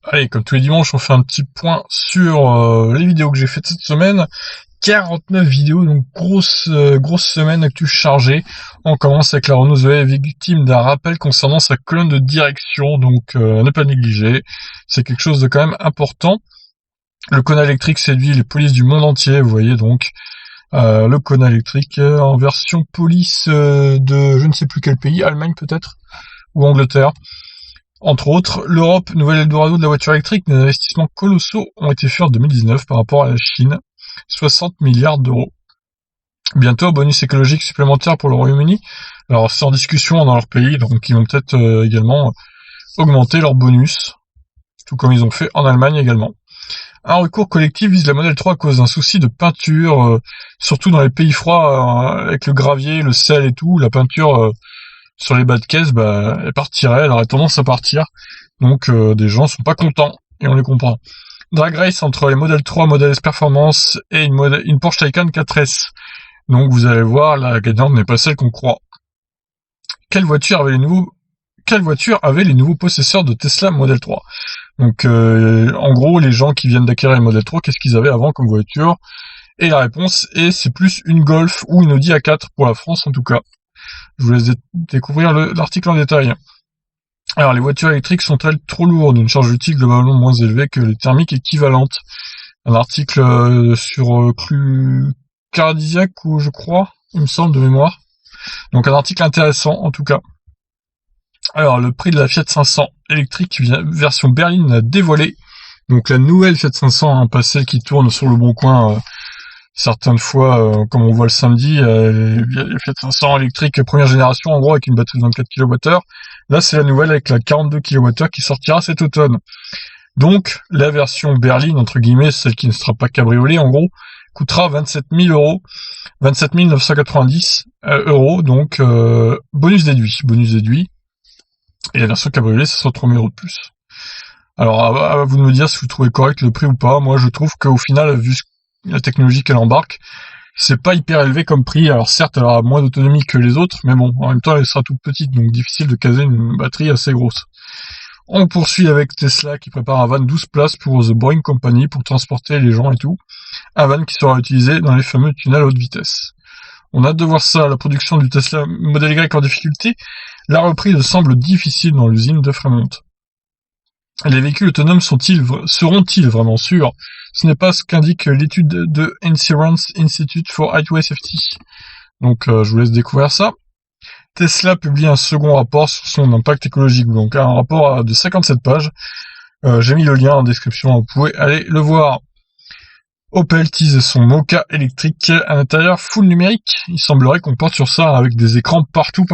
Allez, comme tous les dimanches, on fait un petit point sur les vidéos que j'ai faites cette semaine. 49 vidéos, donc grosse semaine actu chargée. On commence avec la Renault Zoé, victime d'un rappel concernant sa colonne de direction, donc à ne pas négliger. C'est quelque chose de quand même important. Le Kona électrique séduit les polices du monde entier, vous voyez donc. Le Kona électrique en version police de je ne sais plus quel pays, Allemagne peut-être, ou Angleterre. Entre autres, l'Europe, nouvel Eldorado de la voiture électrique, des investissements colossaux ont été faits en 2019 par rapport à la Chine, 60 milliards d'euros. Bientôt, bonus écologique supplémentaire pour le Royaume-Uni. Alors c'est en discussion dans leur pays, donc ils vont peut-être également augmenter leur bonus, tout comme ils ont fait en Allemagne également. Un recours collectif vise la Model 3 à cause d'un souci de peinture, surtout dans les pays froids, avec le gravier, le sel et tout, la peinture sur les bas de caisse, elle partirait, elle aurait tendance à partir. Donc des gens sont pas contents, et on les comprend. Drag race entre les Model 3, Model S Performance et une Porsche Taycan 4S. Donc vous allez voir, la gagnante n'est pas celle qu'on croit. Quelle voiture avait les nouveaux possesseurs de Tesla Model 3? Donc en gros, les gens qui viennent d'acquérir le Model 3, qu'est-ce qu'ils avaient avant comme voiture? Et la réponse est, c'est plus une Golf ou une Audi A4 pour la France en tout cas. Je vous laisse découvrir l'article en détail. Alors, les voitures électriques sont-elles trop lourdes? Une charge utile globalement moins élevée que les thermiques équivalentes. Un article sur Cardiac, ou je crois, il me semble, de mémoire. Donc un article intéressant, en tout cas. Alors, le prix de la Fiat 500 électrique version berline a dévoilé. Donc la nouvelle Fiat 500, pas celle qui tourne sur le bon coin certaines fois, comme on voit le samedi, la Fiat 500 électrique première génération, en gros, avec une batterie de 24 kWh. Là, c'est la nouvelle avec la 42 kWh qui sortira cet automne. Donc, la version berline, entre guillemets, celle qui ne sera pas cabriolet, en gros, coûtera 27 000 euros, 27 990 euros, donc bonus déduit. Et la version cabriolet, ça sera 3 000 euros de plus. Alors, à vous de me dire si vous trouvez correct le prix ou pas. Moi, je trouve qu'au final, vu la technologie qu'elle embarque, c'est pas hyper élevé comme prix. Alors certes, elle aura moins d'autonomie que les autres, mais bon, en même temps, elle sera toute petite, donc difficile de caser une batterie assez grosse. On poursuit avec Tesla qui prépare un van 12 places pour The Boring Company pour transporter les gens et tout. Un van qui sera utilisé dans les fameux tunnels à haute vitesse. On a hâte de voir ça, la production du Tesla Model Y en difficulté. La reprise semble difficile dans l'usine de Fremont. Les véhicules autonomes seront-ils vraiment sûrs? Ce n'est pas ce qu'indique l'étude de Insurance Institute for Highway Safety. Donc je vous laisse découvrir ça. Tesla publie un second rapport sur son impact écologique, donc un rapport de 57 pages. J'ai mis le lien en description, vous pouvez aller le voir. Opel tease son Mokka électrique à l'intérieur full numérique. Il semblerait qu'on porte sur ça avec des écrans partout.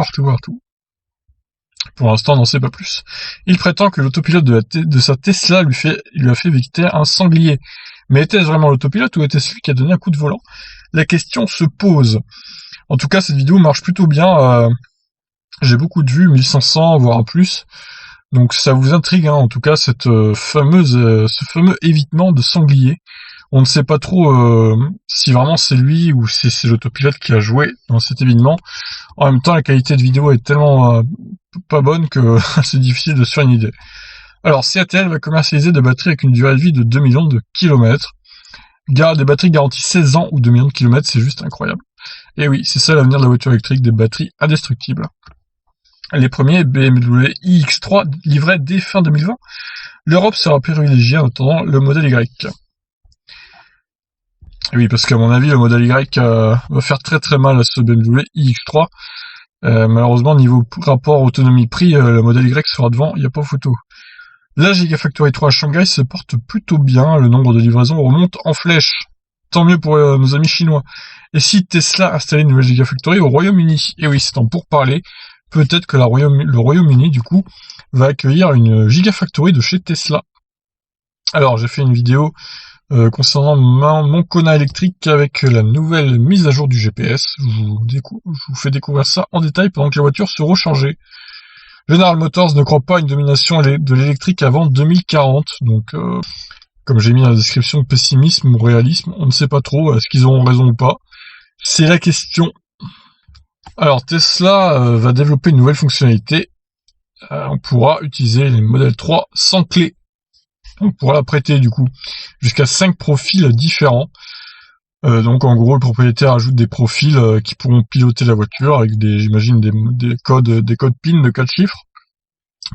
Pour l'instant, on n'en sait pas plus. Il prétend que l'autopilote de sa Tesla lui a fait éviter un sanglier. Mais était-ce vraiment l'autopilote ou était-ce lui qui a donné un coup de volant? La question se pose. En tout cas, cette vidéo marche plutôt bien. J'ai beaucoup de vues, 1500, voire plus. Donc ça vous intrigue, en tout cas, ce fameux évitement de sanglier. On ne sait pas trop si vraiment c'est lui ou si c'est l'autopilote qui a joué dans cet événement. En même temps, la qualité de vidéo est tellement pas bonne que c'est difficile de se faire une idée. Alors, CATL va commercialiser des batteries avec une durée de vie de 2 millions de kilomètres. Des batteries garanties 16 ans ou 2 millions de kilomètres, c'est juste incroyable. Et oui, c'est ça l'avenir de la voiture électrique, des batteries indestructibles. Les premiers BMW iX3 livrés dès fin 2020. L'Europe sera privilégiée en attendant le modèle Y. Et oui, parce qu'à mon avis, le modèle Y va faire très mal à ce BMW iX3. Malheureusement, niveau rapport autonomie-prix, le modèle Y sera devant, il n'y a pas photo. La Gigafactory 3 à Shanghai se porte plutôt bien, le nombre de livraisons remonte en flèche. Tant mieux pour nos amis chinois. Et si Tesla installait une nouvelle Gigafactory au Royaume-Uni? Et oui, c'est en pourparlers. Peut-être que le Royaume-Uni, du coup, va accueillir une Gigafactory de chez Tesla. Alors, j'ai fait une vidéo concernant mon Kona électrique avec la nouvelle mise à jour du GPS. Je vous fais découvrir ça en détail pendant que la voiture se rechargeait. General Motors ne croit pas à une domination de l'électrique avant 2040, donc comme j'ai mis dans la description, pessimisme ou réalisme, on ne sait pas trop, est-ce qu'ils auront raison ou pas? C'est la question. Alors Tesla va développer une nouvelle fonctionnalité, on pourra utiliser les Model 3 sans clé. On pourra la prêter du coup jusqu'à 5 profils différents. Donc en gros, le propriétaire ajoute des profils qui pourront piloter la voiture avec j'imagine des codes PIN de 4 chiffres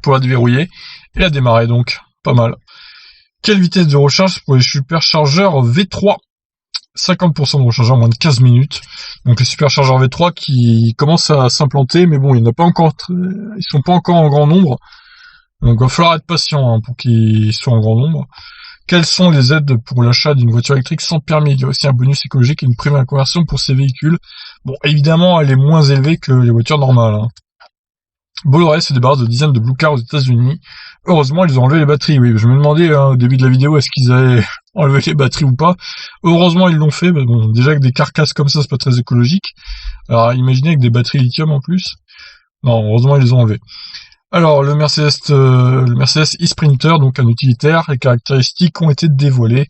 pour la déverrouiller et la démarrer. Donc pas mal. Quelle vitesse de recharge pour les superchargeurs V3? 50% de recharge en moins de 15 minutes. Donc les superchargeurs V3 qui commencent à s'implanter, mais bon, il n'y en a pas encore, ils sont pas encore en grand nombre. Donc il va falloir être patient pour qu'ils soient en grand nombre. Quelles sont les aides pour l'achat d'une voiture électrique sans permis? Il y a aussi un bonus écologique et une prime à la conversion pour ces véhicules. Bon, évidemment, elle est moins élevée que les voitures normales. Bolloré se débarrasse de dizaines de Blue Car aux États-Unis. Heureusement, ils ont enlevé les batteries. Oui, je me demandais au début de la vidéo est-ce qu'ils avaient enlevé les batteries ou pas. Heureusement, ils l'ont fait. Mais bon, déjà que des carcasses comme ça, c'est pas très écologique. Alors, imaginez avec des batteries lithium en plus. Non, heureusement, ils les ont enlevés. Alors, le Mercedes e-Sprinter, donc un utilitaire, les caractéristiques ont été dévoilées.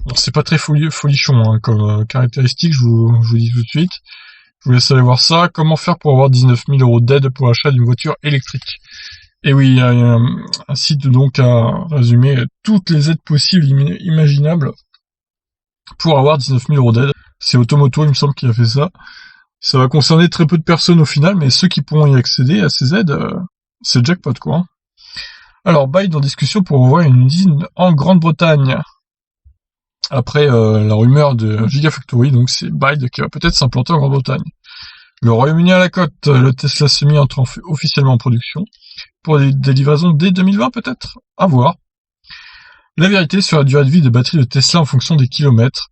Bon, c'est pas très folichon comme caractéristiques, je vous dis tout de suite. Je vous laisse aller voir ça. Comment faire pour avoir 19 000 € d'aide pour l'achat d'une voiture électrique? Et oui, il y a un site donc à résumer toutes les aides possibles, imaginables, pour avoir 19 000 € d'aide. C'est Automoto, il me semble, qui a fait ça. Ça va concerner très peu de personnes au final, mais ceux qui pourront y accéder à ces aides, c'est jackpot quoi. Alors, Byte en discussion pour ouvrir une usine en Grande-Bretagne. Après la rumeur de Gigafactory, donc c'est Byte qui va peut-être s'implanter en Grande-Bretagne. Le Royaume-Uni à la cote, le Tesla Semi entre officiellement en production. Pour des livraisons dès 2020 peut-être? À voir. La vérité sur la durée de vie des batteries de Tesla en fonction des kilomètres.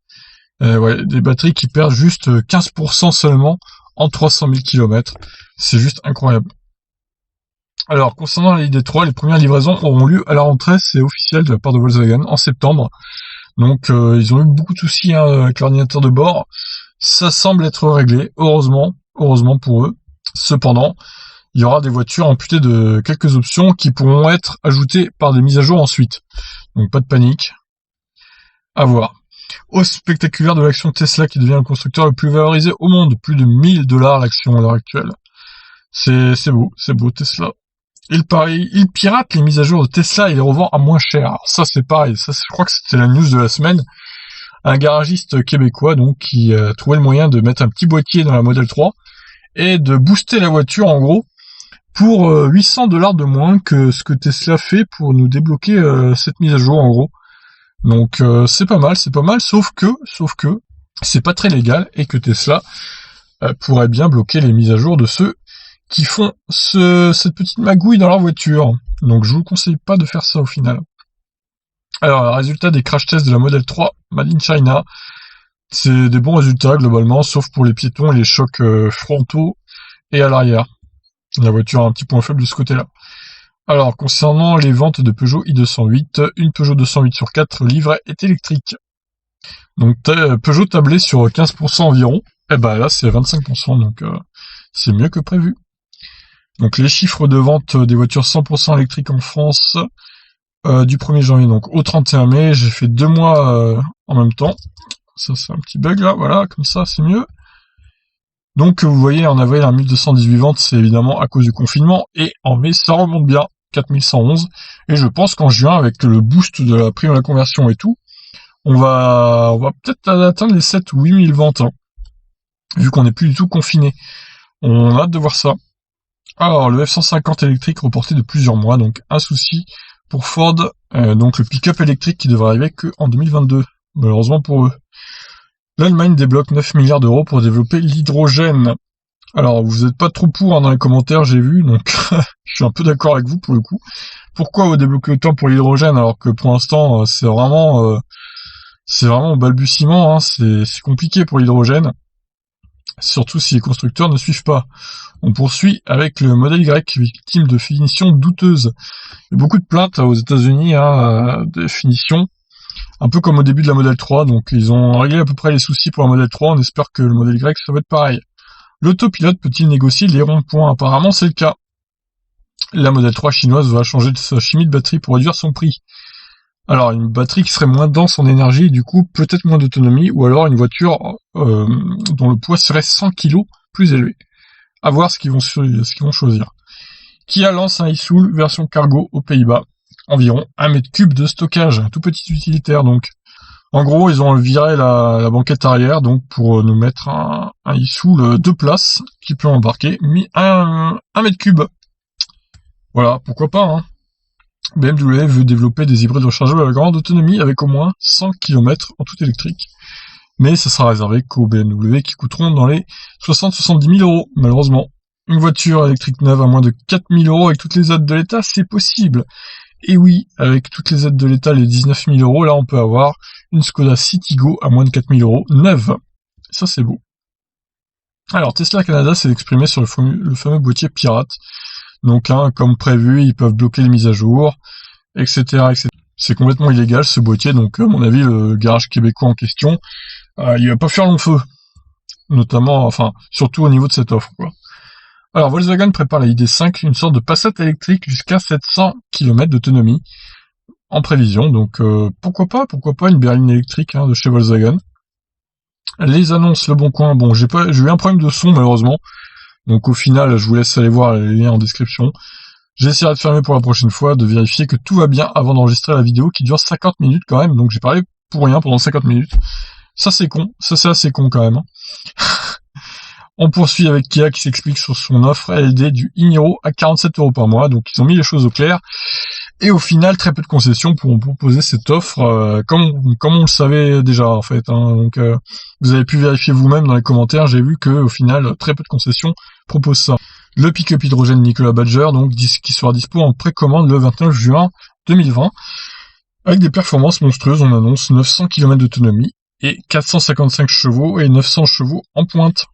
Des batteries qui perdent juste 15% seulement en 300 000 km. C'est juste incroyable. Alors, concernant la ID3, les premières livraisons auront lieu à la rentrée, c'est officiel de la part de Volkswagen, en septembre. Donc, ils ont eu beaucoup de soucis avec l'ordinateur de bord. Ça semble être réglé, heureusement pour eux. Cependant, il y aura des voitures amputées de quelques options qui pourront être ajoutées par des mises à jour ensuite. Donc, pas de panique. À voir. Hausse spectaculaire de l'action Tesla qui devient le constructeur le plus valorisé au monde. Plus de 1000 $ l'action à l'heure actuelle. C'est beau Tesla. Il pirate les mises à jour de Tesla et les revend à moins cher. Alors ça c'est pareil, je crois que c'était la news de la semaine. Un garagiste québécois donc qui a trouvé le moyen de mettre un petit boîtier dans la Model 3 et de booster la voiture en gros pour 800 $ de moins que ce que Tesla fait pour nous débloquer cette mise à jour en gros. Donc c'est pas mal, sauf que c'est pas très légal et que Tesla pourrait bien bloquer les mises à jour de ceux qui font cette petite magouille dans leur voiture. Donc je vous conseille pas de faire ça au final. Alors, résultat des crash tests de la Model 3 Made in China, c'est des bons résultats globalement, sauf pour les piétons et les chocs frontaux et à l'arrière. La voiture a un petit point faible de ce côté-là. Alors, concernant les ventes de Peugeot i208, une Peugeot 208 sur 4 livrée est électrique. Donc Peugeot tablait sur 15% environ, et ben là c'est 25%, donc c'est mieux que prévu. Donc les chiffres de vente des voitures 100% électriques en France du 1er janvier donc au 31 mai, j'ai fait 2 mois en même temps. Ça c'est un petit bug là, voilà, comme ça c'est mieux. Donc vous voyez en avril 1218 ventes, c'est évidemment à cause du confinement, et en mai ça remonte bien, 4111, et je pense qu'en juin avec le boost de la prime à la conversion et tout, on va peut-être atteindre les 7 ou 8000 ventes, vu qu'on n'est plus du tout confiné. On a hâte de voir ça. Alors, le F-150 électrique reporté de plusieurs mois, donc un souci pour Ford, donc le pick-up électrique qui devrait arriver que en 2022, malheureusement pour eux. L'Allemagne débloque 9 milliards d'euros pour développer l'hydrogène. Alors, vous n'êtes pas trop pour dans les commentaires, j'ai vu, donc je suis un peu d'accord avec vous pour le coup. Pourquoi vous débloquez autant pour l'hydrogène alors que pour l'instant c'est vraiment au balbutiement, c'est compliqué pour l'hydrogène, surtout si les constructeurs ne suivent pas. On poursuit avec le modèle Y, victime de finitions douteuses. Il y a beaucoup de plaintes aux États-Unis de finitions, un peu comme au début de la Model 3, donc ils ont réglé à peu près les soucis pour la Model 3, on espère que le modèle Y ça va être pareil. L'autopilote peut-il négocier les ronds-points? Apparemment c'est le cas. La Model 3 chinoise va changer de sa chimie de batterie pour réduire son prix. Alors une batterie qui serait moins dense en énergie et du coup peut-être moins d'autonomie, ou alors une voiture dont le poids serait 100 kg plus élevé. À voir ce qu'ils vont choisir. Kia lance un e-Soul version cargo aux Pays-Bas. environ 1 mètre cube de stockage, un tout petit utilitaire donc. En gros, ils ont viré la banquette arrière donc pour nous mettre un e-soul 2 places qui peut embarquer 1 mètre cube. Voilà, pourquoi pas, hein. BMW veut développer des hybrides rechargeables à grande autonomie avec au moins 100 km en tout électrique. Mais ça sera réservé qu'aux BMW qui coûteront dans les 60-70 000 euros, malheureusement. Une voiture électrique neuve à moins de 4 000 euros avec toutes les aides de l'État, c'est possible. Et oui, avec toutes les aides de l'État, les 19 000 euros, là on peut avoir une Skoda Citigo à moins de 4 000 euros, neuve. Ça c'est beau. Alors Tesla Canada s'est exprimé sur le fameux boîtier pirate. Donc comme prévu, ils peuvent bloquer les mises à jour, etc. etc. C'est complètement illégal ce boîtier, donc à mon avis le garage québécois en question, il va pas faire long feu. Notamment, enfin, surtout au niveau de cette offre, quoi. Alors Volkswagen prépare la ID.5, une sorte de Passat électrique jusqu'à 700 km d'autonomie en prévision, donc pourquoi pas une berline électrique de chez Volkswagen. Les annonces, Le Bon Coin, bon j'ai eu un problème de son malheureusement, donc au final je vous laisse aller voir les liens en description. J'essaierai de fermer pour la prochaine fois, de vérifier que tout va bien avant d'enregistrer la vidéo qui dure 50 minutes quand même, donc j'ai parlé pour rien pendant 50 minutes. Ça c'est con, ça c'est assez con quand même. On poursuit avec Kia qui s'explique sur son offre LD du e-Niro à 47 € par mois, donc ils ont mis les choses au clair. Et au final, très peu de concessions pourront proposer cette offre, comme on le savait déjà en fait. Donc vous avez pu vérifier vous-même dans les commentaires, j'ai vu que au final, très peu de concessions proposent ça. Le pick-up hydrogène Nikola Badger, donc qui sera dispo en précommande le 29 juin 2020, avec des performances monstrueuses. On annonce 900 km d'autonomie et 455 chevaux et 900 chevaux en pointe.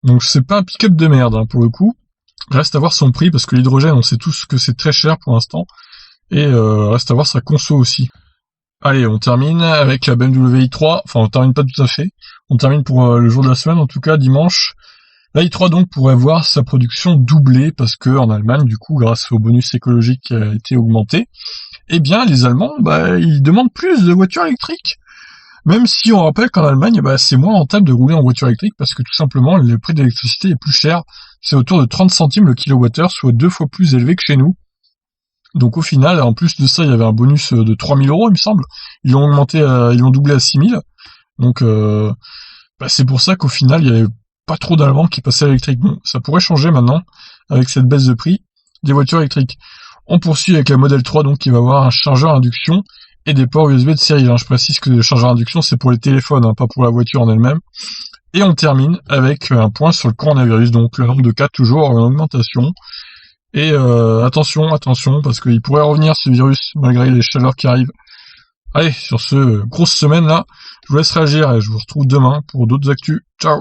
Donc c'est pas un pick-up de merde pour le coup. Reste à voir son prix parce que l'hydrogène, on sait tous que c'est très cher pour l'instant. Et reste à voir sa conso aussi. Allez, on termine avec la BMW i3. Enfin, on termine pas tout à fait. On termine pour le jour de la semaine, en tout cas dimanche. La i3 donc pourrait voir sa production doublée parce que en Allemagne, du coup, grâce au bonus écologique qui a été augmenté, eh bien les Allemands, ils demandent plus de voitures électriques. Même si on rappelle qu'en Allemagne, c'est moins rentable de rouler en voiture électrique parce que tout simplement le prix de l'électricité est plus cher. C'est autour de 30 centimes le kilowattheure, soit 2 fois plus élevé que chez nous. Donc au final, en plus de ça, il y avait un bonus de 3 000 €, il me semble. Ils l'ont augmenté, ils l'ont doublé à 6 000. Donc c'est pour ça qu'au final, il y avait pas trop d'Allemands qui passaient à l'électrique. Bon, ça pourrait changer maintenant avec cette baisse de prix des voitures électriques. On poursuit avec la Model 3, donc qui va avoir un chargeur induction et des ports USB de série. Je précise que le chargeur induction, c'est pour les téléphones, pas pour la voiture en elle-même. Et on termine avec un point sur le coronavirus, donc le nombre de cas toujours en augmentation. Et attention, parce qu'il pourrait revenir ce virus malgré les chaleurs qui arrivent. Allez, sur ce grosse semaine là, je vous laisse réagir et je vous retrouve demain pour d'autres actus. Ciao!